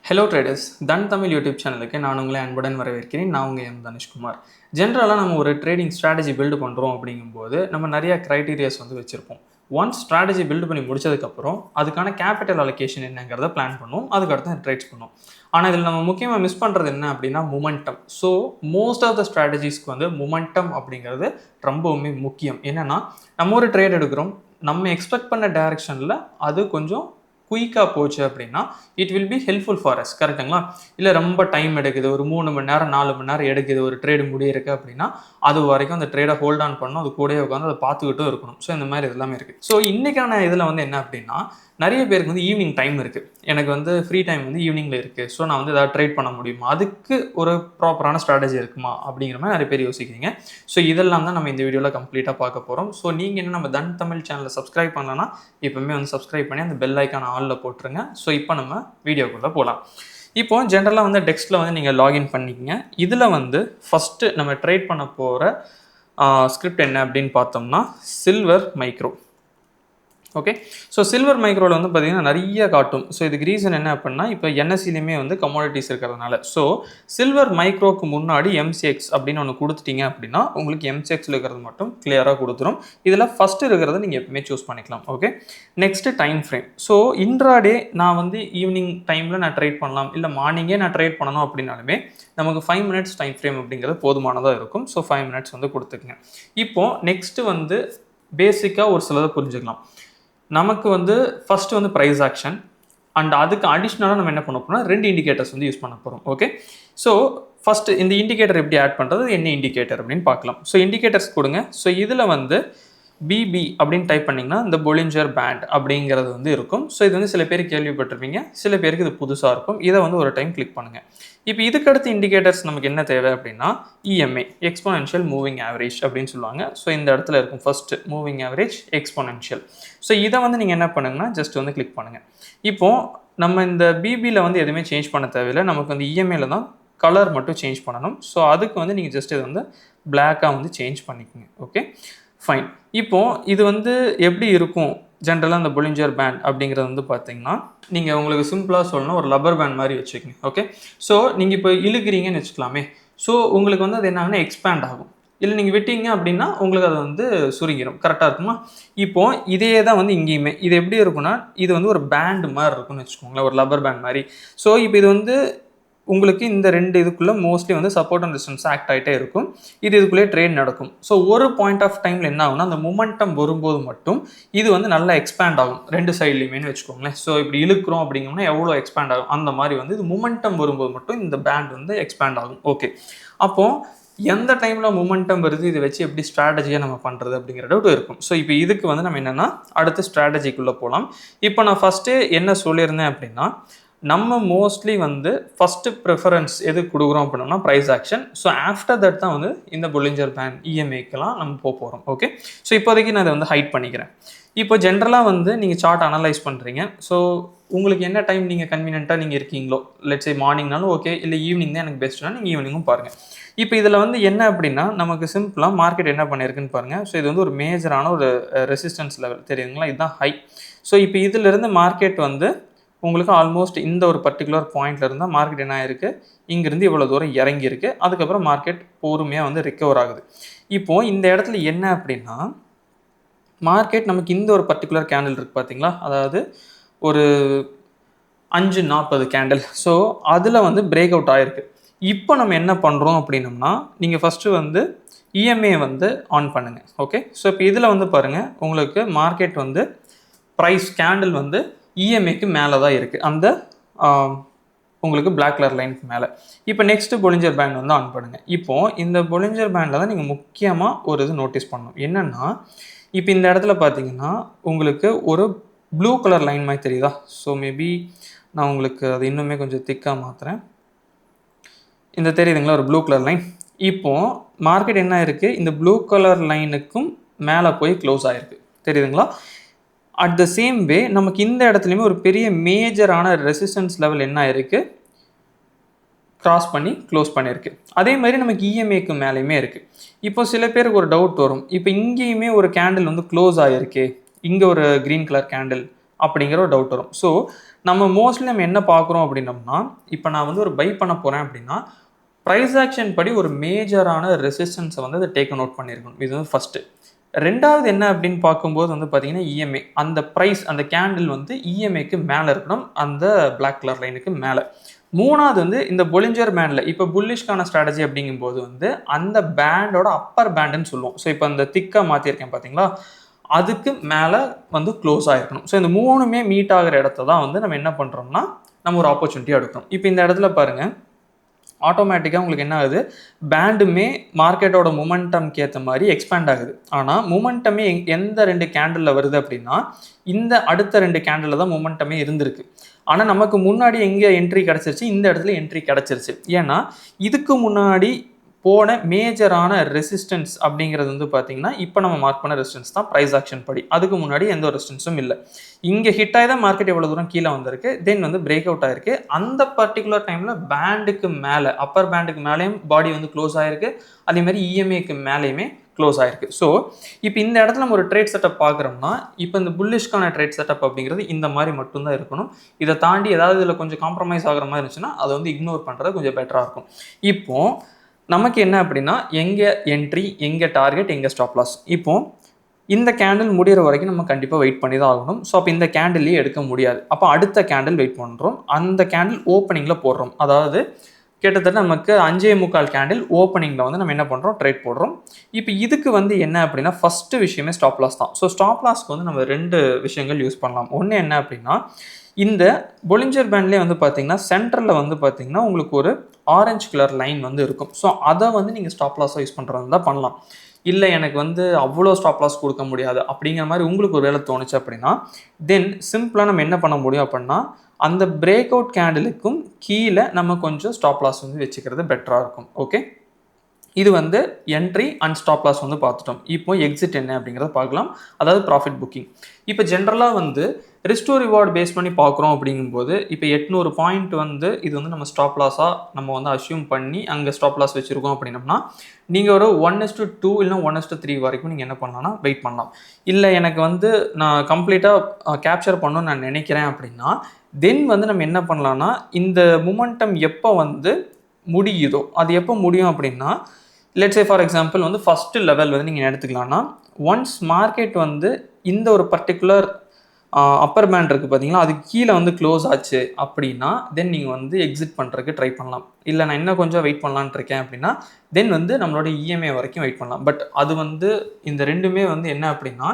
Hello traders, தன் Tamil YouTube சேனலுக்கு நான் உங்களை அன்புடன் வரவேற்கிறேன். நான் உங்கள் எம் தனுஷ்குமார். ஜென்ரலாக நம்ம ஒரு ட்ரேடிங் ஸ்ட்ராட்டஜி பில்டு பண்ணுறோம் அப்படிங்கும்போது நம்ம நிறைய க்ரைட்டீரியாஸ் வச்சுருப்போம். ஒன்ஸ் ஸ்ட்ராட்டஜி பில்டு பண்ணி முடிச்சதுக்கப்புறம் அதுக்கான கேபிட்டல் அலோகேஷன் என்னங்கிறத பிளான் பண்ணுவோம். அதுக்கடுத்து ட்ரேட்ஸ் பண்ணுவோம். ஆனால் இதில் நம்ம முக்கியமாக மிஸ் பண்ணுறது என்ன அப்படின்னா momentum. So most of the ஸ்ட்ராட்டஜிஸ்க்கு மொமெண்டம் அப்படிங்கிறது ரொம்பவுமே முக்கியம். என்னென்னா நம்ம ஒரு ட்ரேட் எடுக்கிறோம், நம்ம எக்ஸ்பெக்ட் பண்ண டைரக்ஷனில் அது கொஞ்சம் குயிக்காக போச்சு அப்படின்னா it will be helpful for us. கரெக்டுங்களா? இல்லை ரொம்ப டைம் எடுக்குது, ஒரு 3 மணி நேரம் 4 மணி நேரம் எடுக்குது ஒரு ட்ரேடு முடியிருக்கு அப்படின்னா அது வரைக்கும் அந்த ட்ரேடை ஹோல்ட் ஆன் பண்ணணும், அது கூடயே உட்காந்து அதை பார்த்துக்கிட்டும் இருக்கணும். ஸோ இந்த மாதிரி இதெல்லாமே இருக்குது. ஸோ இன்றைக்கான இதில் என்ன அப்படின்னா நிறைய பேருக்கு ஈவினிங் டைம் இருக்குது, எனக்கு ஃப்ரீ டைம் ஈவினிங்கில் இருக்குது, ஸோ நான் ஏதாவது ட்ரேட் பண்ண முடியுமா, அதுக்கு ஒரு ப்ராப்பரான ஸ்ட்ராட்டஜி இருக்குமா அப்படிங்கிற மாதிரி நிறைய பேர் யோசிக்கிறீங்க. ஸோ இதெல்லாம் தான் நம்ம இந்த வீடியோவில் கம்ப்ளீட்டாக பார்க்க போகிறோம். ஸோ நீங்கள் என்ன நம்ம தன் தமிழ் சேனலை சப்ஸ்கிரைப் பண்ணலன்னா இப்போவுமே சப்ஸ்கிரைப் பண்ணி அந்த பெல் ஐக்கான ஆலில் போட்டுருங்க. ஸோ இப்போ நம்ம வீடியோக்குள்ளே போகலாம். இப்போ ஜென்ரலாக டெக்ஸ்ட்டில் நீங்கள் லாகின் பண்ணிக்கங்க. இதில் ஃபஸ்ட்டு நம்ம ட்ரேட் பண்ண போகிற ஸ்கிரிப்ட் என்ன அப்படின்னு பார்த்தோம்னா silver micro. Okay, so silver மைக்ரோவில் பார்த்தீங்கன்னா நிறைய காட்டும். ஸோ இதுக்கு ரீசன் என்ன அப்படின்னா இப்போ என்எஸ்சிலையுமே கமாடிட்டிஸ் இருக்கிறதுனால. ஸோ சில்வர் மைக்ரோக்கு முன்னாடி எம்சிஎக்ஸ் அப்படின்னு ஒன்று கொடுத்துட்டீங்க அப்படின்னா உங்களுக்கு எம்சிஎக்ஸில் இருக்கிறது மட்டும் கிளியராக கொடுத்துரும். இதில் ஃபஸ்ட்டு இருக்கிறத நீங்கள் எப்பவுமே சூஸ் பண்ணிக்கலாம். Okay, next time frame. So intraday நான் ஈவினிங் டைமில் நான் ட்ரேட் பண்ணலாம், இல்லை மார்னிங்கே நான் ட்ரேட் பண்ணணும் அப்படின்னாலுமே நமக்கு 5 மினிட்ஸ் டைம் ஃப்ரேம் அப்படிங்கிறது போதுமானதாக இருக்கும். ஸோ 5 மினிட்ஸ் கொடுத்துக்குங்க. இப்போது நெக்ஸ்ட்டு பேசிக்காக ஒரு சிலதை புரிஞ்சுக்கலாம். நமக்கு ஃபஸ்ட்டு ப்ரைஸ் ஆக்ஷன் அண்ட் அதுக்கு அடிஷ்னலாக நம்ம என்ன பண்ண போகிறோம்னா 2 இண்டிகேட்டர்ஸ் யூஸ் பண்ண போகிறோம். ஓகே, ஸோ ஃபஸ்ட்டு இந்த இண்டிகேட்டர் எப்படி ஆட் பண்ணுறது, என்ன இண்டிகேட்டர் அப்படின்னு பார்க்கலாம். ஸோ இண்டிகேட்டர்ஸ் கொடுங்க. ஸோ இதில் பிபி அப்படின்னு டைப் பண்ணிங்கன்னா இந்த பொலிஞ்சர் பேண்ட் அப்படிங்கிறது இருக்கும். ஸோ இது சில பேர் கேள்விப்பட்டிருப்பீங்க, சில பேருக்கு இது புதுசாக இருக்கும். இதை ஒரு டைம் கிளிக் பண்ணுங்கள். இப்போ இதுக்கடுத்து இண்டிகேட்டர்ஸ் நமக்கு என்ன தேவை அப்படின்னா இஎம்ஏ, எக்ஸ்போனென்ஷியல் மூவிங் ஆவரேஜ் அப்படின்னு சொல்லுவாங்க. ஸோ இந்த இடத்துல இருக்கும் first moving average exponential. So இதை நீங்கள் என்ன பண்ணுங்கன்னா ஜஸ்ட் கிளிக் பண்ணுங்கள். இப்போது நம்ம இந்த பிபியில் எதுவுமே சேஞ்ச் பண்ண தேவையில்லை, நமக்கு இஎம்ஏல தான் கலர் மட்டும் சேஞ்ச் பண்ணணும். ஸோ அதுக்கு நீங்கள் ஜஸ்ட் இதை பிளாக்காக சேஞ்ச் பண்ணிக்கோங்க. Okay, fine. இப்போது இது எப்படி இருக்கும் ஜென்ரலாக அந்த பொலிஞ்சர் பேண்ட் அப்படிங்கிறது பார்த்தீங்கன்னா நீங்கள் உங்களுக்கு சிம்பிளாக சொல்லணும், ஒரு லப்பர் பேண்ட் மாதிரி வச்சுக்கோங்க. ஓகே, ஸோ நீங்கள் இப்போ இழுக்கிறீங்கன்னு வச்சுக்கலாமே. ஸோ உங்களுக்கு அது என்ன எக்ஸ்பேண்ட் ஆகும், இல்லை நீங்கள் விட்டீங்க அப்படின்னா உங்களுக்கு அது சுருங்கிடும். கரெக்டாக இருக்குமா? இப்போது இதே தான் இங்கேயுமே இது எப்படி இருக்குன்னா இது ஒரு பேண்ட் மாதிரி இருக்குன்னு வச்சுக்கோங்களேன், ஒரு லப்பர் பேண்ட் மாதிரி. ஸோ இப்போ இது உங்களுக்கு இந்த 2 இதுக்குள்ளே mostly support and resistance act ஆகிட்டே இருக்கும். இதுக்குள்ளே ட்ரேட் நடக்கும். ஸோ ஒரு பாயிண்ட் ஆஃப் டைமில் என்ன ஆகும்னா அந்த மொமெண்டம் வரும்போது மட்டும் இது நல்லா எக்ஸ்பேண்ட் ஆகும் 2 சைட்லையுமேனு வச்சுக்கோங்களேன். ஸோ இப்படி இழுக்கிறோம் அப்படிங்கன்னா எவ்வளோ எக்ஸ்பேண்ட் ஆகும் அந்த மாதிரி இது மொமெண்டம் வரும்போது மட்டும் இந்த பேண்ட் எக்ஸ்பேண்ட் ஆகும். ஓகே, அப்போது எந்த டைமில் மொமெண்டம் வருது, இதை வச்சு எப்படி ஸ்ட்ராட்டஜியாக நம்ம பண்ணுறது அப்படிங்கிற டவுட் இருக்கும். ஸோ இப்போ இதுக்கு நம்ம என்னென்னா அடுத்த ஸ்ட்ராட்டஜிக்குள்ளே போகலாம். இப்போ நான் ஃபஸ்ட்டு என்ன சொல்லியிருந்தேன் அப்படின்னா நம்ம மோஸ்ட்லி ஃபஸ்ட்டு ப்ரிஃபரன்ஸ் எது கொடுக்குறோம் அப்படின்னா price action. So after that தான் இந்த பொலிஞ்சர் பேண்ட் இஎம்ஐக்கெல்லாம் நம்ம போகிறோம். ஓகே, ஸோ இப்போதைக்கு நான் இதை ஹைட் பண்ணிக்கிறேன். இப்போ ஜென்ரலாக நீங்கள் சார்ட் அனலைஸ் பண்ணுறீங்க. ஸோ உங்களுக்கு என்ன டைம் நீங்கள் கன்வீனியண்ட்டாக நீங்கள் இருக்கீங்களோ, லெட்ஸ் சே மார்னிங்னாலும் ஓகே, இல்லை ஈவினிங் தான் எனக்கு பெஸ்ட்னா நீங்கள் ஈவினிங்கும் பாருங்கள். இப்போ இதில் என்ன அப்படின்னா நமக்கு சிம்பிளாக மார்க்கெட் என்ன பண்ணியிருக்குன்னு பாருங்கள். ஸோ இது ஒரு மேஜரான ஒரு ரெசிஸ்டன்ஸ் லெவல் தெரியுதுங்களா, இதுதான் ஹை. ஸோ இப்போ இதிலிருந்து மார்க்கெட் உங்களுக்கு ஆல்மோஸ்ட் இந்த ஒரு பர்டிகுலர் பாயிண்ட்ல இருந்தால் மார்க்கெட் என்ன ஆயிருக்கு, இங்கிருந்து இவ்வளோ தூரம் இறங்கியிருக்கு. அதுக்கப்புறம் மார்க்கெட் பொறுமையாக ரிகவர் ஆகுது. இப்போது இந்த இடத்துல என்ன அப்படின்னா மார்க்கெட் நமக்கு இந்த ஒரு பர்டிகுலர் கேண்டில் இருக்குது பார்த்தீங்களா, அதாவது ஒரு 5:40 கேண்டில். ஸோ அதில் பிரேக் அவுட் ஆகிருக்கு. இப்போ நம்ம என்ன பண்ணுறோம் அப்படின்னம்னா நீங்கள் ஃபஸ்ட்டு இஎம்ஏ ஆன் பண்ணுங்கள். ஓகே, ஸோ இப்போ இதில் பாருங்கள் உங்களுக்கு மார்க்கெட் ப்ரைஸ் கேண்டில் இஎம்ஏக்கு மேலே தான் இருக்குது, அந்த உங்களுக்கு பிளாக் கலர் லைனுக்கு மேலே. இப்போ நெக்ஸ்ட்டு பொலிஞ்சர் பேண்ட் ஆன் பண்ணுங்கள். இப்போது இந்த பொலிஞ்சர் பேண்டில் தான் நீங்கள் முக்கியமாக ஒரு இது நோட்டீஸ் பண்ணணும். என்னென்னா இப்போ இந்த இடத்துல பார்த்தீங்கன்னா உங்களுக்கு ஒரு ப்ளூ கலர் லைன் மாதிரி தெரியுதா? ஸோ மேபி நான் உங்களுக்கு அது இன்னுமே கொஞ்சம் திக்காக மாற்றுறேன். இந்த தெரியுதுங்களா ஒரு ப்ளூ கலர் லைன். இப்போது மார்க்கெட் என்ன இருக்குது, இந்த ப்ளூ கலர் லைனுக்கும் மேலே போய் க்ளோஸ் ஆகிருக்கு, தெரியுதுங்களா? அட் த சேம் வே நமக்கு இந்த இடத்துலையுமே ஒரு பெரிய மேஜரான ரெசிஸ்டன்ஸ் லெவல் என்ன இருக்குது, கிராஸ் பண்ணி க்ளோஸ் பண்ணியிருக்கு. அதே மாதிரி நமக்கு இஎம்ஏக்கு மேலேயுமே இருக்குது. இப்போ சில பேருக்கு ஒரு டவுட் வரும், இப்போ இங்கேயுமே ஒரு கேண்டில் க்ளோஸ் ஆகிருக்கு, இங்கே ஒரு க்ரீன் கலர் கேண்டில் அப்படிங்கிற ஒரு டவுட் வரும். ஸோ நம்ம மோஸ்ட்லி நம்ம என்ன பார்க்குறோம் அப்படின்னம்னா, இப்போ நான் வந்து ஒரு பை பண்ண போகிறேன் அப்படின்னா, ப்ரைஸ் ஆக்ஷன் படி ஒரு மேஜரான ரெசிஸ்டன்ஸை வந்து அதை டேக் நோட் பண்ணியிருக்கணும். இது வந்து ஃபஸ்ட்டு. 2வது என்ன அப்படின்னு பார்க்கும்போது வந்து பார்த்தீங்கன்னா, இஎம்ஏ. அந்த ப்ரைஸ் அந்த கேண்டில் வந்து இஎம்ஏக்கு மேலே இருக்கணும். அந்த பிளாக் கலர் லைனுக்கு மேலே. 3வது வந்து இந்த பொலிஞ்சர் பேண்டில் இப்போ புல்லிஷ்கான ஸ்ட்ராட்டஜி அப்படிங்கும்போது வந்து அந்த பேண்டோட அப்பர் பேண்டுன்னு சொல்லுவோம். ஸோ இப்போ அந்த திக்காக மாற்றிருக்கேன் பார்த்தீங்களா? அதுக்கு மேலே வந்து க்ளோஸ் ஆகிருக்கணும். ஸோ இந்த 3மே மீட் ஆகிற இடத்த தான் வந்து நம்ம என்ன பண்ணுறோம்னா, நம்ம ஒரு ஆப்பர்ச்சுனிட்டியாக எடுக்கிறோம். இப்போ இந்த இடத்துல பாருங்கள், ஆட்டோமேட்டிக்காக உங்களுக்கு என்ன ஆகுது, பேண்டுமே மார்க்கெட்டோட மொமெண்டம்க்கு ஏற்ற மாதிரி எக்ஸ்பேண்ட் ஆகுது. ஆனால் மொமெண்டமே எந்த 2 கேண்டிலில் வருது அப்படின்னா, இந்த அடுத்த 2 கேண்டிலில் தான் மொமெண்டமே இருந்திருக்கு. ஆனால் நமக்கு முன்னாடி எங்கே என்ட்ரி கிடச்சிருச்சு, இந்த இடத்துல என்ட்ரி கிடச்சிருச்சு. ஏன்னா இதுக்கு முன்னாடி போன மேஜரான ரெசிஸ்டன்ஸ் அப்படிங்கிறது வந்து பார்த்தீங்கன்னா, இப்போ நம்ம மார்க் பண்ண ரெசிஸ்டன்ஸ் தான் ப்ரைஸ் ஆக்ஷன் படி. அதுக்கு முன்னாடி எந்த ஒரு ரெசிஸ்டன்ஸும் இல்லை. இங்கே ஹிட் ஆகி தான் மார்க்கெட் எவ்வளோ தூரம் கீழே வந்திருக்கு, தென் வந்து பிரேக் அவுட் ஆயிருக்கு. அந்த பர்டிகுலர் டைமில் பேண்டுக்கு மேலே, அப்பர் பேண்டுக்கு மேலேயும் பாடி வந்து க்ளோஸ் ஆயிருக்கு. அதே மாதிரி இஎம்ஏக்கு மேலேயுமே க்ளோஸ் ஆயிருக்கு. ஸோ இப்போ இந்த இடத்துல நம்ம ஒரு ட்ரேட் செட்டப் பார்க்குறோம்னா, இப்போ இந்த புல்லிஷ்கான ட்ரேட் செட்டப் அப்படிங்கிறது இந்த மாதிரி மட்டும்தான் இருக்கணும். இதை தாண்டி ஏதாவது இதில் கொஞ்சம் காம்ப்ரமைஸ் ஆகிற மாதிரி இருந்துச்சுன்னா அதை வந்து இக்னோர் பண்ணுறது கொஞ்சம் பெட்டராக இருக்கும். இப்போது நமக்கு என்ன அப்படின்னா, எங்கே என்ட்ரி, எங்கே டார்கெட், எங்கே ஸ்டாப் லாஸ். இப்போ இந்த கேண்டில் முடிகிற வரைக்கும் நம்ம கண்டிப்பாக வெயிட் பண்ணி தான் ஆகணும். ஸோ அப்போ இந்த கேண்டில்லையே எடுக்க முடியாது. அப்போ அடுத்த கேண்டில் வெயிட் பண்ணுறோம். அந்த கேண்டில் ஓப்பனிங்கில் போடுறோம். அதாவது கிட்டத்தட்ட நமக்கு 5.25 கேண்டில் ஓப்பனிங்கில் வந்து நம்ம என்ன பண்ணுறோம், ட்ரேட் போடுறோம். இப்போ இதுக்கு வந்து என்ன அப்படின்னா, ஃபஸ்ட்டு விஷயமே ஸ்டாப் லாஸ் தான். ஸோ ஸ்டாப் லாஸ்க்கு வந்து நம்ம 2 விஷயங்கள் யூஸ் பண்ணலாம். ஒன்று என்ன அப்படின்னா, இந்த பொலிஞ்சர் பேண்ட்லேயே வந்து பார்த்தீங்கன்னா, சென்டரில் வந்து பார்த்தீங்கன்னா உங்களுக்கு ஒரு ஆரஞ்சு கலர் லைன் வந்து இருக்கும். ஸோ அதை வந்து நீங்கள் ஸ்டாப் லாஸாக யூஸ் பண்ணுறது தான் பண்ணலாம். இல்லை எனக்கு வந்து அவ்வளோ ஸ்டாப் லாஸ் கொடுக்க முடியாது அப்படிங்கிற மாதிரி உங்களுக்கு ஒரு வேலை தோணுச்சு அப்படின்னா, தென் சிம்பிளாக நம்ம என்ன பண்ண முடியும் அப்படின்னா, அந்த பிரேக் அவுட் கேண்டிலுக்கும் கீழே நம்ம கொஞ்சம் ஸ்டாப் லாஸ் வந்து வச்சுக்கிறது பெட்டராக இருக்கும். ஓகே, இது வந்து என்ட்ரி அண்ட் ஸ்டாப் லாஸ் வந்து பார்த்துட்டோம். இப்போ எக்ஸிட் என்ன அப்படிங்கிறத பார்க்கலாம், அதாவது ப்ராஃபிட் புக்கிங். இப்போ ஜென்ரலாக வந்து ரிஸ்க் டு ரிவார்ட் பேஸ் பண்ணி பார்க்குறோம் அப்படிங்கும்போது, இப்போ 800 பாயிண்ட் வந்து இது வந்து நம்ம ஸ்டாப் லாஸாக நம்ம வந்து அஷ்யூம் பண்ணி அங்கே ஸ்டாப் லாஸ் வச்சுருக்கோம் அப்படின்னம்னா, நீங்கள் ஒரு 1:2 இல்லை 1:3 வரைக்கும் நீங்கள் என்ன பண்ணலாம்னா வெயிட் பண்ணலாம். இல்லை எனக்கு வந்து நான் கம்ப்ளீட்டாக கேப்சர் பண்ணணும்னு நான் நினைக்கிறேன் அப்படின்னா, தென் வந்து நம்ம என்ன பண்ணலாம்னா, இந்த மொமெண்டம் எப்போ வந்து முடியுதோ, அது எப்போ முடியும் அப்படின்னா, லெட்ஸ் சே ஃபார் எக்ஸாம்பிள் வந்து ஃபஸ்ட்டு லெவல் வந்து நீங்கள் எடுத்துக்கலாம்னா, ஒன்ஸ் மார்க்கெட் வந்து இந்த ஒரு பர்டிகுலர் அப்பர் பேண்ட் இருக்குது பார்த்தீங்களா, அது கீழே வந்து க்ளோஸ் ஆச்சு அப்படின்னா, தென் நீங்கள் வந்து எக்ஸிட் பண்ணுறதுக்கு ட்ரை பண்ணலாம். இல்லை நான் இன்னும் கொஞ்சம் வெயிட் பண்ணலான்னு இருக்கேன் அப்படின்னா, தென் வந்து நம்மளோட இஎம்ஐ வரைக்கும் வெயிட் பண்ணலாம். பட் அது வந்து இந்த 2மே வந்து என்ன அப்படின்னா,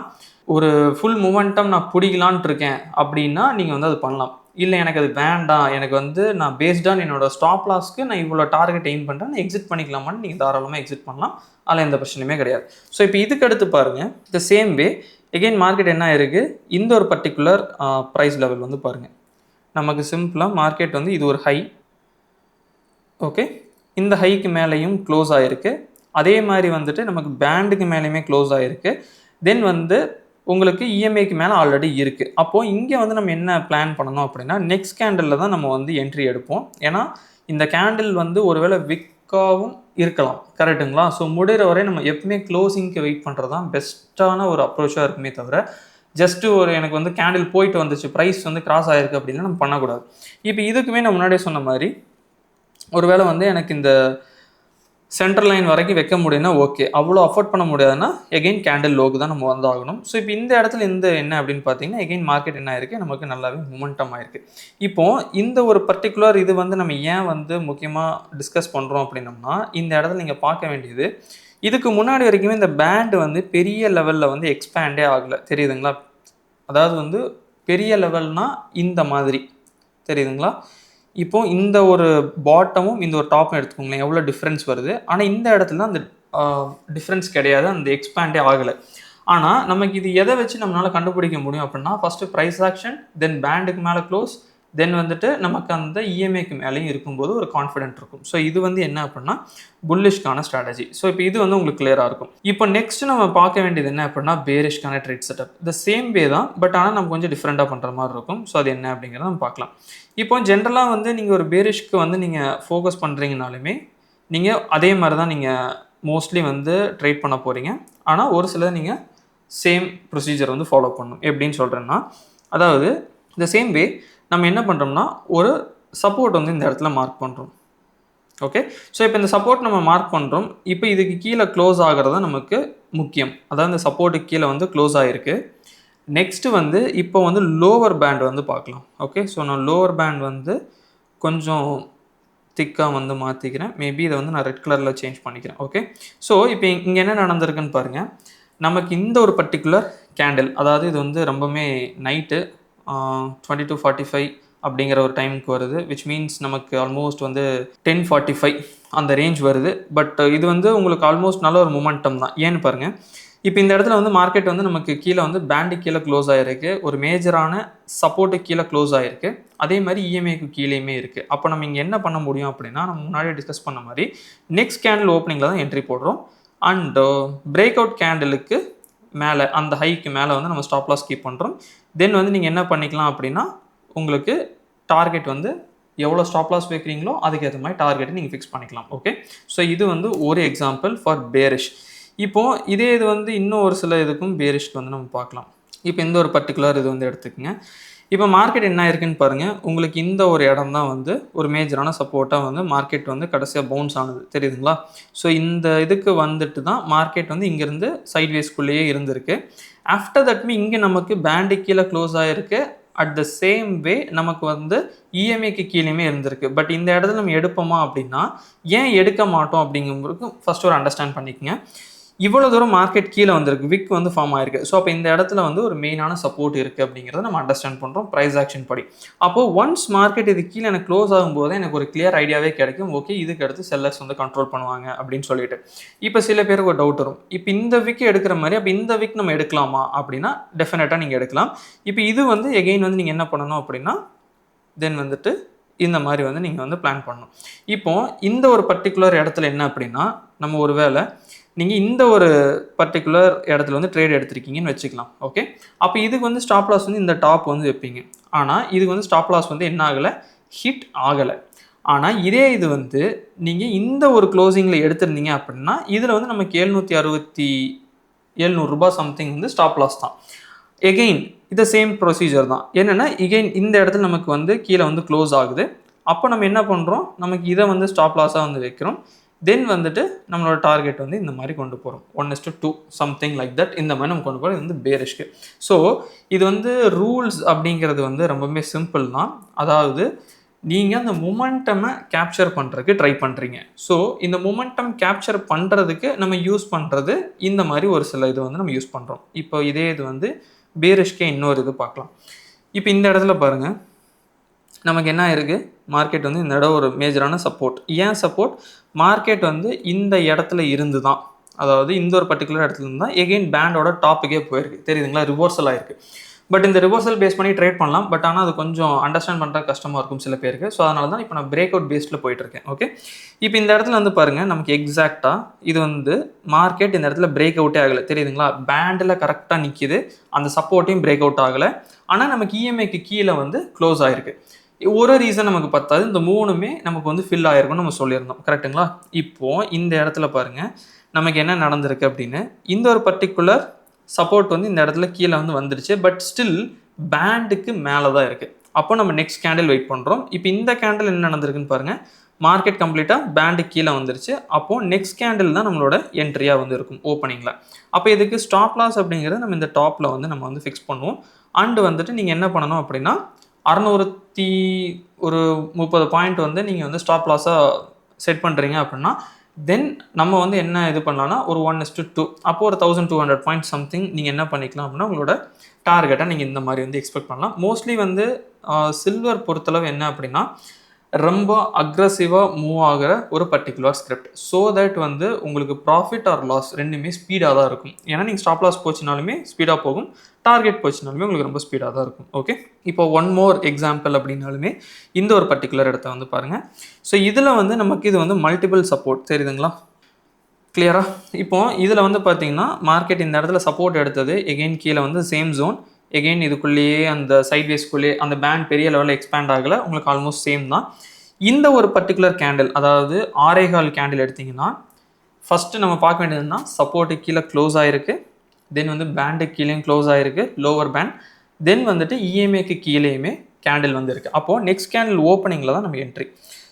ஒரு ஃபுல் மொமெண்டம் நான் பிடிக்கலான்ட்டு இருக்கேன் அப்படின்னா நீங்கள் வந்து அது பண்ணலாம். இல்லை எனக்கு அது வேண்டாம், எனக்கு வந்து நான் பேஸ்டான் என்னோட ஸ்டாப் லாஸ்க்கு நான் இவ்வளோ டார்கெட் எய்ம் பண்ணுறேன், நான் எக்ஸிட் பண்ணிக்கலாமான்னு நீங்கள் தாராளமாக எக்ஸிட் பண்ணலாம். அதில் எந்த பிரச்சனையுமே கிடையாது. ஸோ இப்போ இதுக்கு அடுத்து பாருங்கள், த சேம் வே எகெயின் மார்க்கெட் என்ன ஆயிருக்கு, இந்த ஒரு பர்டிகுலர் ப்ரைஸ் லெவல் வந்து பாருங்கள், நமக்கு சிம்பிளாக மார்க்கெட் வந்து இது ஒரு ஹை. ஓகே, இந்த ஹைக்கு மேலேயும் க்ளோஸ் ஆகிருக்கு. அதே மாதிரி வந்துட்டு நமக்கு பேண்டுக்கு மேலேயுமே க்ளோஸ் ஆகிருக்கு. தென் வந்து உங்களுக்கு இஎம்ஐக்கு மேலே ஆல்ரெடி இருக்குது. அப்போது இங்கே வந்து நம்ம என்ன பிளான் பண்ணணும் அப்படின்னா, நெக்ஸ்ட் கேண்டிலில் தான் நம்ம வந்து என்ட்ரி எடுப்போம். ஏன்னா இந்த கேண்டில் வந்து ஒருவேளை விக்காவும் இருக்கலாம், கரெக்டுங்களா? ஸோ முடிகிற வரை நம்ம எப்பவுமே க்ளோசிங்க்கு வெயிட் பண்ணுறது தான் பெஸ்ட்டான ஒரு அப்ரோச்சாக இருக்குமே தவிர, ஜஸ்ட்டு ஒரு எனக்கு வந்து கேண்டில் போயிட்டு வந்துச்சு, ப்ரைஸ் வந்து கிராஸ் ஆகிருக்கு அப்படின்னா நம்ம பண்ணக்கூடாது. இப்போ இதுக்குமே நான் முன்னாடியே சொன்ன மாதிரி ஒருவேளை வந்து எனக்கு இந்த சென்ட்ரல் லைன் வரைக்கும் வைக்க முடியும்னா ஓகே, அவ்வளோ அஃபோர்ட் பண்ண முடியாதுன்னா எகெயின் கேண்டில் லோக்கு தான் நம்ம வந்து ஆகணும். ஸோ இப்போ இந்த இடத்துல என்ன அப்படின்னு பார்த்தீங்கன்னா, எகெயின் மார்க்கெட் என்ன ஆயிருக்கு, நமக்கு நல்லாவே மொமெண்டம் ஆயிருக்கு. இப்போது இந்த ஒரு பர்டிகுலர் இது வந்து நம்ம ஏன் வந்து முக்கியமாக டிஸ்கஸ் பண்ணுறோம் அப்படின்னம்னா, இந்த இடத்துல நீங்கள் பார்க்க வேண்டியது, இதுக்கு முன்னாடி வரைக்குமே இந்த பேண்ட் வந்து பெரிய லெவலில் வந்து எக்ஸ்பேண்டே ஆகலை, தெரியுதுங்களா? அதாவது வந்து பெரிய லெவல்னால் இந்த மாதிரி தெரியுதுங்களா? இப்போ இந்த ஒரு பாட்டமும் இந்த ஒரு டாப்பும் எடுத்துக்கோங்களேன், எவ்வளோ டிஃப்ரென்ஸ் வருது. ஆனால் இந்த இடத்துல அந்த டிஃப்ரென்ஸ் கிடையாது, அந்த எக்ஸ்பேண்டே ஆகலை. ஆனால் நமக்கு இது எதை வச்சு நம்மளால் கண்டுபிடிக்க முடியும் அப்படின்னா, ஃபஸ்ட்டு ப்ரைஸ் ஆக்ஷன், தென் பேண்டுக்கு மேலே க்ளோஸ், தென் வந்துட்டு நமக்கு அந்த இஎம்ஐக்கு மேலேயும் இருக்கும்போது ஒரு கான்ஃபிடென்ட் இருக்கும். ஸோ இது வந்து என்ன அப்படின்னா புல்லிஷ்கான ஸ்ட்ராட்டஜி. ஸோ இப்போ இது வந்து உங்களுக்கு கிளியராக இருக்கும். இப்போ நெக்ஸ்ட் நம்ம பார்க்க வேண்டியது என்ன அப்படின்னா, பேரிஷ்கான trade setup. The same way தான், பட் ஆனால் நம்ம கொஞ்சம் டிஃப்ரெண்ட்டாக பண்ணுற மாதிரி இருக்கும். ஸோ அது என்ன அப்படிங்கிறத நம்ம பார்க்கலாம். இப்போ ஜென்ரலாக வந்து நீங்கள் ஒரு பேரிஷ்க்கு வந்து நீங்கள் ஃபோக்கஸ் பண்ணுறீங்கனாலுமே, நீங்கள் அதே மாதிரி தான் நீங்கள் மோஸ்ட்லி வந்து ட்ரேட் பண்ண போகிறீங்க. ஆனால் ஒரு சிலர் நீங்கள் சேம் ப்ரொசீஜர் வந்து ஃபாலோ பண்ணணும். எப்படின்னு சொல்கிறேன்னா, அதாவது த சேம் வே நம்ம என்ன பண்ணுறோம்னா ஒரு சப்போர்ட் வந்து இந்த இடத்துல மார்க் பண்ணுறோம். ஓகே, ஸோ இப்போ இந்த சப்போர்ட் நம்ம மார்க் பண்ணுறோம். இப்போ இதுக்கு கீழே க்ளோஸ் ஆகிறது நமக்கு முக்கியம். அதாவது இந்த சப்போர்ட்டுக்கு கீழே வந்து க்ளோஸ் ஆகிருக்கு. நெக்ஸ்ட்டு வந்து இப்போ வந்து லோவர் பேண்ட் வந்து பார்க்கலாம். ஓகே, ஸோ நான் லோவர் பேண்ட் வந்து கொஞ்சம் திக்காக வந்து மாற்றிக்கிறேன். மேபி இதை வந்து நான் ரெட் கலரில் சேஞ்ச் பண்ணிக்கிறேன். ஓகே, ஸோ இப்போ இங்கே என்ன நடந்திருக்குன்னு பாருங்கள். நமக்கு இந்த ஒரு பர்டிகுலர் கேண்டில், அதாவது இது வந்து ரொம்பவுமே நைட்டு 22:45 அப்படிங்கிற ஒரு டைமுக்கு வருது. விச் மீன்ஸ் நமக்கு ஆல்மோஸ்ட் வந்து 10:45 அந்த ரேஞ்ச் வருது. பட் இது வந்து உங்களுக்கு ஆல்மோஸ்ட் நல்ல ஒரு மொமெண்டம் தான். ஏன்னு பாருங்கள், இப்போ இந்த இடத்துல வந்து மார்க்கெட் வந்து நமக்கு கீழே வந்து பேண்டு கீழே க்ளோஸ் ஆகிருக்கு, ஒரு மேஜரான சப்போர்ட்டு கீழே க்ளோஸ் ஆகிருக்கு, அதே மாதிரி இஎம்ஐக்கு கீழேயுமே இருக்குது. அப்போ நம்ம இங்கே என்ன பண்ண முடியும் அப்படின்னா, நம்ம முன்னாடியே டிஸ்கஸ் பண்ண மாதிரி நெக்ஸ்ட் கேண்டில் ஓப்பனிங்கில் தான் என்ட்ரி போடுறோம். அண்ட் பிரேக் அவுட் கேண்டிலுக்கு மேலே அந்த ஹைக்கு மேலே வந்து நம்ம ஸ்டாப் லாஸ் கீப் பண்ணுறோம். தென் வந்து நீங்கள் என்ன பண்ணிக்கலாம் அப்படின்னா, உங்களுக்கு டார்கெட் வந்து எவ்வளோ ஸ்டாப் லாஸ் வைக்கிறீங்களோ அதுக்கேற்ற மாதிரி டார்கெட்டை நீங்கள் ஃபிக்ஸ் பண்ணிக்கலாம். ஓகே, ஸோ இது வந்து ஒரு எக்ஸாம்பிள் ஃபார் பேரிஷ். இப்போது இதே இது வந்து இன்னும் ஒரு சில இதுக்கும் பேரிஷ்க்கு வந்து நம்ம பார்க்கலாம். இப்போ இந்த ஒரு பர்டிகுலர் இது வந்து எடுத்துக்கங்க. இப்போ மார்க்கெட் என்ன இருக்குன்னு பாருங்கள். உங்களுக்கு இந்த ஒரு இடம் தான் வந்து ஒரு மேஜரான சப்போர்ட்டாக வந்து மார்க்கெட் வந்து கடைசியாக பவுன்ஸ் ஆனது, தெரியுதுங்களா? ஸோ இந்த இதுக்கு வந்துட்டு தான் மார்க்கெட் வந்து இங்கேருந்து சைட்வேஸ்குள்ளேயே இருந்திருக்கு. ஆஃப்டர் தட்மே இங்கே நமக்கு பேண்டு கீழே க்ளோஸ் ஆகிருக்கு. அட் த சேம் வே நமக்கு வந்து இஎம்ஐக்கு கீழேயுமே இருந்திருக்கு. பட் இந்த இடத்துல நம்ம எடுப்போமா அப்படின்னா, ஏன் எடுக்க மாட்டோம் அப்படிங்கிறதுக்கு ஃபஸ்ட் ஒரு அண்டர்ஸ்டாண்ட் பண்ணிக்கங்க. இவ்வளோ தூரம் மார்க்கெட் கீழே வந்திருக்கு, விக் வந்து ஃபார்ம் ஆயிருக்கு. ஸோ அப்போ இந்த இடத்துல வந்து ஒரு மெயினான சப்போர்ட் இருக்குது அப்படிங்கிறத நம்ம அண்டர்ஸ்டாண்ட் பண்ணுறோம் ப்ரைஸ் ஆக்ஷன் படி. அப்போது ஒன்ஸ் மார்க்கெட் இது கீழே எனக்கு க்ளோஸ் ஆகும்போது எனக்கு ஒரு கிளியர் ஐடியாவே கிடைக்கும். ஓகே, இதுக்கு அடுத்து செல்லர்ஸ் வந்து கண்ட்ரோல் பண்ணுவாங்க அப்படின்னு சொல்லிட்டு. இப்போ சில பேருக்கு ஒரு டவுட் வரும், இப்போ இந்த விக் எடுக்கிற மாதிரி அப்போ இந்த விக் நம்ம எடுக்கலாமா அப்படின்னா டெஃபினட்டாக நீங்கள் எடுக்கலாம். இப்போ இது வந்து எகெயின் வந்து நீங்கள் என்ன பண்ணணும் அப்படின்னா, தென் வந்துட்டு இந்த மாதிரி வந்து நீங்கள் வந்து பிளான் பண்ணணும். இப்போது இந்த ஒரு பர்டிகுலர் இடத்துல என்ன அப்படின்னா, நம்ம ஒரு வேளை நீங்கள் இந்த ஒரு பர்டிகுலர் இடத்துல வந்து ட்ரேட் எடுத்திருக்கீங்கன்னு வச்சுக்கலாம். ஓகே, அப்போ இதுக்கு வந்து ஸ்டாப் லாஸ் வந்து இந்த டாப் வந்து வைப்பீங்க. ஆனால் இதுக்கு வந்து ஸ்டாப் லாஸ் வந்து என்ன ஆகலை, ஹிட் ஆகலை. ஆனால் இதே இது வந்து நீங்கள் இந்த ஒரு க்ளோசிங்கில் எடுத்திருந்தீங்க அப்படின்னா இதில் வந்து நமக்கு 700 ரூபாய் சம்திங் வந்து ஸ்டாப் லாஸ் தான். எகெயின் இது சேம் ப்ரொசீஜர் தான். என்னென்னா எகெயின் இந்த இடத்துல நமக்கு வந்து கீழே வந்து க்ளோஸ் ஆகுது. அப்போ நம்ம என்ன பண்ணுறோம், நமக்கு இதை வந்து ஸ்டாப் லாஸாக வந்து வைக்கிறோம். தென் வந்துட்டு நம்மளோட டார்கெட் வந்து இந்த மாதிரி கொண்டு போகிறோம், 1:2 சம்திங் லைக் தட். இந்த மாதிரி நம்ம கொண்டு போகிறோம். இது வந்து பேரிஷ்க்கு. ஸோ இது வந்து ரூல்ஸ் அப்படிங்கிறது வந்து ரொம்பவே சிம்பிள் தான். அதாவது நீங்கள் அந்த மொமெண்டமை கேப்சர் பண்ணுறதுக்கு ட்ரை பண்ணுறீங்க. ஸோ இந்த மொமெண்டம் கேப்சர் பண்ணுறதுக்கு நம்ம யூஸ் பண்ணுறது இந்த மாதிரி ஒரு சில இது வந்து நம்ம யூஸ் பண்ணுறோம். இப்போ இதே இது வந்து பேரிஷ்கே இன்னொரு இது பார்க்கலாம். இப்போ இந்த இடத்துல பாருங்கள், நமக்கு என்ன இருக்குது, மார்க்கெட் வந்து இந்த இடம் ஒரு மேஜரான சப்போர்ட். ஏன் சப்போர்ட், மார்க்கெட் வந்து இந்த இடத்துல இருந்து தான், அதாவது இந்த ஒரு பர்டிகுலர் இடத்துல இருந்து தான் எகெயின் பேண்டோட டாப்புக்கே போயிருக்கு, தெரியுதுங்களா? ரிவர்சல் ஆயிருக்கு. பட் இந்த ரிவர்சல் பேஸ் பண்ணி ட்ரேட் பண்ணலாம். பட் ஆனால் அது கொஞ்சம் அண்டர்ஸ்டாண்ட் பண்ணுற கஷ்டமாக இருக்கும் சில பேருக்கு. ஸோ அதனால தான் இப்போ நான் பிரேக் அவுட் பேஸில் போயிட்டுருக்கேன். ஓகே, இப்போ இந்த இடத்துல வந்து பாருங்கள், நமக்கு எக்ஸாக்டாக இது வந்து மார்க்கெட் இந்த இடத்துல பிரேக் அவுட்டே ஆகலை, தெரியுதுங்களா? பேண்டில் கரெக்டாக நிற்கிது, அந்த சப்போர்ட்டையும் பிரேக் அவுட் ஆகலை. ஆனால் நமக்கு இஎம்ஐக்கு கீழே வந்து க்ளோஸ் ஆகிருக்கு. ஒரு ரீசன் நமக்கு பத்தாது, இந்த மூணுமே நமக்கு வந்து ஃபில் ஆகிருக்கும்னு நம்ம சொல்லியிருந்தோம், கரெக்டுங்களா? இப்போது இந்த இடத்துல பாருங்கள் நமக்கு என்ன நடந்திருக்கு அப்படின்னு, இந்த ஒரு பர்டிகுலர் சப்போர்ட் வந்து இந்த இடத்துல கீழே வந்து வந்துடுச்சு. பட் ஸ்டில் பேண்டுக்கு மேலே தான் இருக்குது. அப்போ நம்ம நெக்ஸ்ட் கேண்டில் வெயிட் பண்ணுறோம். இப்போ இந்த கேண்டில் என்ன நடந்திருக்குன்னு பாருங்கள், மார்க்கெட் கம்ப்ளீட்டாக பேண்டு கீழே வந்துருச்சு. அப்போது நெக்ஸ்ட் கேண்டில் தான் நம்மளோட என்ட்ரியாக வந்து இருக்கும் ஓப்பனிங்கில். அப்போ இதுக்கு ஸ்டாப் லாஸ் அப்படிங்கிறத நம்ம இந்த டாப்பில் வந்து நம்ம வந்து ஃபிக்ஸ் பண்ணுவோம். அண்டு வந்துட்டு நீங்கள் என்ன பண்ணணும் அப்படின்னா, 630 பாயிண்ட் வந்து நீங்கள் வந்து ஸ்டாப் லாஸாக செட் பண்ணுறீங்க அப்படின்னா, தென் நம்ம வந்து என்ன இது பண்ணலாம்னா ஒரு 1:2, அப்போ ஒரு 1200 பாயிண்ட் சம்திங் நீங்கள் என்ன பண்ணிக்கலாம் அப்படின்னா உங்களோட டார்கெட்டை நீங்கள் இந்த மாதிரி வந்து எக்ஸ்பெக்ட் பண்ணலாம். மோஸ்ட்லி வந்து சில்வர் பொறுத்தளவு என்ன அப்படின்னா ரொம்ப அக்ரெசிவாக மூவ் ஆகிற ஒரு பர்டிகுலர் ஸ்கிரிப்ட். ஸோ தட் வந்து உங்களுக்கு ப்ராஃபிட் ஆர் லாஸ் ரெண்டுமே ஸ்பீடாக தான் இருக்கும். ஏன்னா நீங்கள் ஸ்டாப் லாஸ் போச்சுனாலுமே ஸ்பீடாக போகும், டார்கெட் போச்சுனாலுமே உங்களுக்கு ரொம்ப ஸ்பீடாக தான் இருக்கும். ஓகே, இப்போ ஒன் மோர் எக்ஸாம்பிள் அப்படின்னாலுமே இந்த ஒரு பர்டிகுலர் இடத்த வந்து பாருங்கள். ஸோ இதில் வந்து நமக்கு இது வந்து மல்டிபிள் சப்போர்ட், தெரியுதுங்களா? கிளியரா? இப்போ இதில் வந்து பார்த்தீங்கன்னா மார்க்கெட் இந்த இடத்துல சப்போர்ட் எடுத்தது, எகெயின் கீழே வந்து சேம் ஜோன், எகெயின் இதுக்குள்ளேயே அந்த சைட்வேஸ்க்குள்ளேயே அந்த பேண்ட் பெரிய லெவலில் எக்ஸ்பேண்ட் ஆகலை, உங்களுக்கு ஆல்மோஸ்ட் சேம் தான். இந்த ஒரு பர்டிகுலர் கேண்டில், அதாவது 6.25 கேண்டில் எடுத்திங்கன்னா ஃபஸ்ட்டு நம்ம பார்க்க வேண்டியதுன்னா சப்போர்ட்டு கீழே க்ளோஸ் ஆகிருக்கு, தென் வந்து பேண்டு கீழேயும் க்ளோஸ் ஆகிருக்கு, லோவர் பேண்ட், தென் வந்துட்டு இஎம்ஐக்கு கீழேயுமே கேண்டில் வந்து இருக்குது. அப்போது நெக்ஸ்ட் கேண்டில் ஓப்பனிங்கில் தான் நம்ம என்ட்ரி.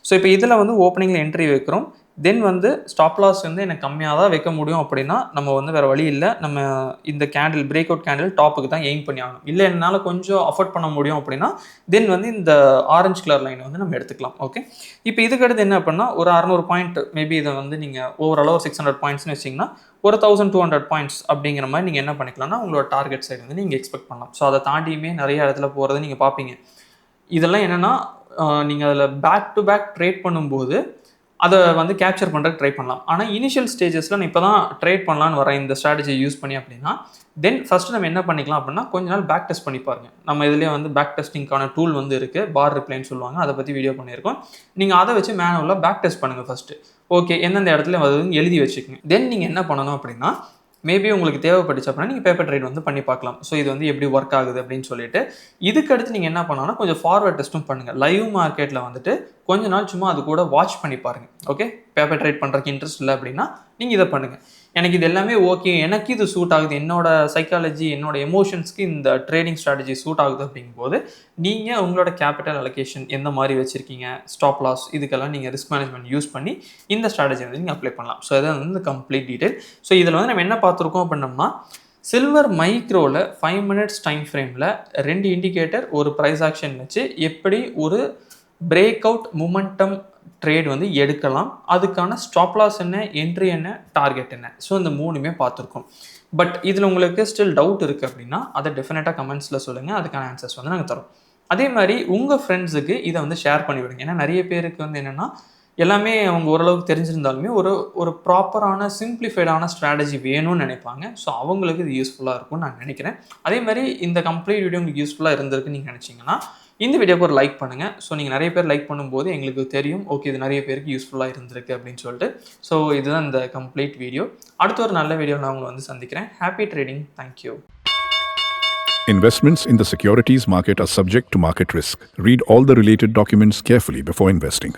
ஸோ இப்போ இதில் வந்து ஓப்பனிங்கில் என்ட்ரி வைக்கிறோம். தென் வந்து ஸ்டாப் லாஸ் வந்து எனக்கு கம்மியாக தான் வைக்க முடியும் அப்படின்னா நம்ம வந்து வேறு வழி இல்லை, நம்ம இந்த கேண்டில் பிரேக் அவுட் கேண்டில் டாப்புக்கு தான் எய்ம் பண்ணி ஆகணும். இல்லை என்னால் கொஞ்சம் அஃபோர்ட் பண்ண முடியும் அப்படின்னா தென் வந்து இந்த ஆரஞ்சு கலர் லைன் வந்து நம்ம எடுத்துக்கலாம். ஓகே, இப்போ இதுக்கடுத்து என்ன அப்படின்னா ஒரு 600 பாயிண்ட் மேபி இதை வந்து நீங்கள் ஓவராலாக ஒரு 600 பாயிண்ட்ஸ்னு வச்சிங்கன்னா ஒரு 1200 பாயிண்ட்ஸ் அப்படிங்கிற மாதிரி நீங்கள் என்ன பண்ணிக்கலாம்னா உங்களோட டார்கெட் சைடு வந்து நீங்கள் எக்ஸ்பெக்ட் பண்ணலாம். ஸோ அதை தாண்டியுமே நிறைய இடத்துல போகிறத நீங்கள் பார்ப்பீங்க. இதெல்லாம் என்னென்னா நீங்கள் அதில் பேக் டு பேக் ட்ரேட் பண்ணும்போது அதை வந்து கேப்சர் பண்ணுறதுக்கு ட்ரை பண்ணலாம். ஆனால் இனிஷியல் ஸ்டேஜஸில் நான் இப்போ தான் ட்ரேட் பண்ணலான்னு வரேன் இந்த ஸ்ட்ராட்டஜி யூஸ் பண்ணி அப்படின்னா தென் ஃபஸ்ட்டு நம்ம என்ன பண்ணிக்கலாம் அப்படின்னா கொஞ்ச நாள் பேக் டெஸ்ட் பண்ணி பாருங்கள். நம்ம இதுலேயே வந்து பேக் டெஸ்டிங்கான டூல் வந்து இருக்குது, பார் ரிப்ளைன்னு சொல்லுவாங்க, அதை பற்றி வீடியோ பண்ணியிருக்கோம். நீங்கள் அதை வச்சு மேனுவலாக பேக் டெஸ்ட் பண்ணுங்கள் ஃபஸ்ட்டு. ஓகே, எந்தெந்த இடத்துல வந்து எழுதி வச்சுக்கோங்க. தென் நீங்கள் என்ன பண்ணணும் அப்படின்னா மேபி உங்களுக்கு தேவைப்பட்டுச்சு அப்படின்னா நீங்கள் பேப்பர் ட்ரேட் வந்து பண்ணி பார்க்கலாம். ஸோ இது வந்து எப்படி ஒர்க் ஆகுது அப்படின்னு சொல்லிட்டு இதுக்கடுத்து நீங்கள் என்ன பண்ணணும்னா கொஞ்சம் ஃபார்வர்ட் டெஸ்ட்டும் பண்ணுங்கள். லைவ் மார்க்கெட்டில் வந்துட்டு கொஞ்ச நாள் சும்மா அது கூட வாட்ச் பண்ணி பாருங்கள். ஓகே, பேப்பர் ட்ரேட் பண்ணுறதுக்கு இன்ட்ரெஸ்ட் இல்லை அப்படின்னா நீங்கள் இதை பண்ணுங்கள். எனக்கு இது எல்லாமே ஓகே, எனக்கு இது சூட் ஆகுது, என்னோட சைக்காலஜி என்னோட எமோஷன்ஸ்க்கு இந்த ட்ரேடிங் ஸ்ட்ராட்டஜி சூட் ஆகுது அப்படிங்கும்போது நீங்கள் உங்களோட கேபிட்டல் அலோகேஷன் எந்த மாதிரி வச்சுருக்கீங்க, ஸ்டாப் லாஸ், இதுக்கெல்லாம் நீங்கள் ரிஸ்க் மேனேஜ்மெண்ட் யூஸ் பண்ணி இந்த ஸ்ட்ராட்டஜி வந்து நீங்கள் அப்ளை பண்ணலாம். ஸோ இதை வந்து கம்ப்ளீட் டீட்டெயில். ஸோ இதில் வந்து நம்ம என்ன பார்த்துருக்கோம் அப்படின்னம்னா சில்வர் மைக்ரோவில் 5 மினிட்ஸ் டைம் ஃப்ரேமில் 2 இண்டிகேட்டர் ஒரு ப்ரைஸ் ஆக்ஷன் வச்சு எப்படி ஒரு பிரேக் அவுட் மொமெண்டம் ட்ரேட் வந்து எடுக்கலாம், அதுக்கான ஸ்டாப் லாஸ் என்ன, என்ட்ரி என்ன, டார்கெட் என்ன, ஸோ இந்த 3மே பார்த்துருக்கோம். பட் இதில் உங்களுக்கு ஸ்டில் டவுட் இருக்குது அப்படின்னா அதை டெஃபினட்டாக கமெண்ட்ஸில் சொல்லுங்கள், அதுக்கான ஆன்சர்ஸ் வந்து நாங்கள் தரோம். அதே மாதிரி உங்கள் ஃப்ரெண்ட்ஸுக்கு இதை வந்து ஷேர் பண்ணிவிடுங்க. ஏன்னா நிறைய பேருக்கு வந்து என்னென்னா எல்லாமே அவங்க ஓரளவுக்கு தெரிஞ்சிருந்தாலுமே ஒரு ப்ராப்பரான சிம்பிளிஃபைடான ஸ்ட்ராட்டஜி வேணும்னு நினைப்பாங்க. ஸோ அவங்களுக்கு இது யூஸ்ஃபுல்லாக இருக்கும்னு நான் நினைக்கிறேன். அதே மாதிரி இந்த கம்ப்ளீட் வீடியோ உங்களுக்கு யூஸ்ஃபுல்லாக இருந்திருக்குன்னு நீங்கள் நினச்சிங்கன்னா இந்த வீடியோக்கு ஒரு லைக் பண்ணுங்கள். ஸோ நீங்கள் நிறைய பேர் லைக் பண்ணும்போது எங்களுக்கு தெரியும் ஓகே இது நிறைய பேருக்கு யூஸ்ஃபுல்லாக இருந்திருக்கு அப்படின்னு சொல்லிட்டு. ஸோ இதுதான் இந்த கம்ப்ளீட் வீடியோ. அடுத்த ஒரு நல்ல வீடியோ நான் உங்களை வந்து சந்திக்கிறேன். Happy trading. Thank you. Investments in the securities market are subject to market risk. Read all the related documents carefully before investing.